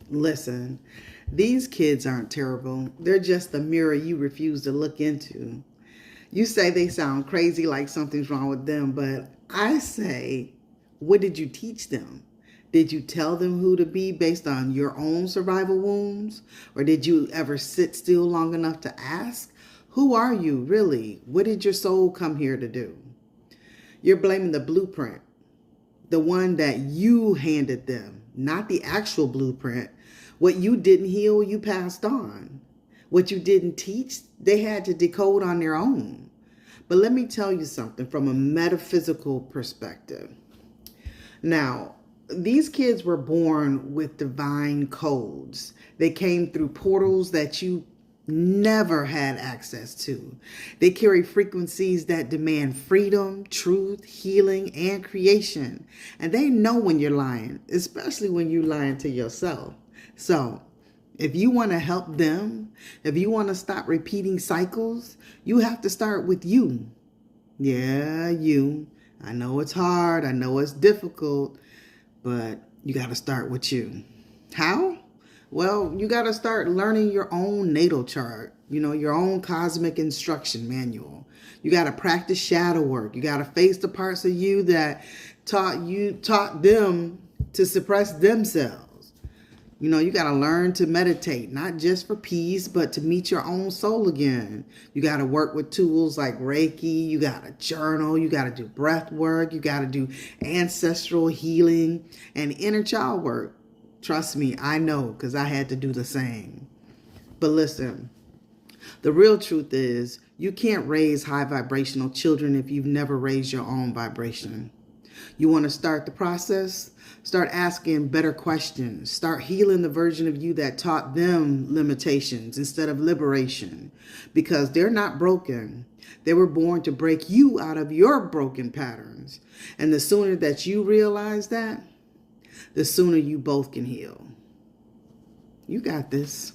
Listen, these kids aren't terrible. They're just the mirror you refuse to look into. You say they sound crazy, like something's wrong with them, but I say, what did you teach them? Did you tell them who to be based on your own survival wounds? Or did you ever sit still long enough to ask, who are you really? What did your soul come here to do? You're blaming the blueprint, the one that you handed them, not the actual blueprint. What you didn't heal, you passed on. What you didn't teach, they had to decode on their own. But let me tell you something from a metaphysical perspective. Now, these kids were born with divine codes. They came through portals that you never had access to. They carry frequencies that demand freedom, truth, healing, and creation. And they know when you're lying, especially when you're lying to yourself. So, if you want to help them, if you want to stop repeating cycles, you have to start with you. Yeah, you. I know it's hard. I know it's difficult, but you got to start with you. How? Well, you got to start learning your own natal chart, your own cosmic instruction manual. You got to practice shadow work. You got to face the parts of you that taught them to suppress themselves. You got to learn to meditate, not just for peace, but to meet your own soul again. You got to work with tools like Reiki. You got to journal. You got to do breath work. You got to do ancestral healing and inner child work. Trust me, I know, because I had to do the same. But listen, the real truth is you can't raise high vibrational children if you've never raised your own vibration. You want to start the process? Start asking better questions. Start healing the version of you that taught them limitations instead of liberation. Because they're not broken. They were born to break you out of your broken patterns. And the sooner that you realize that, the sooner you both can heal. You got this.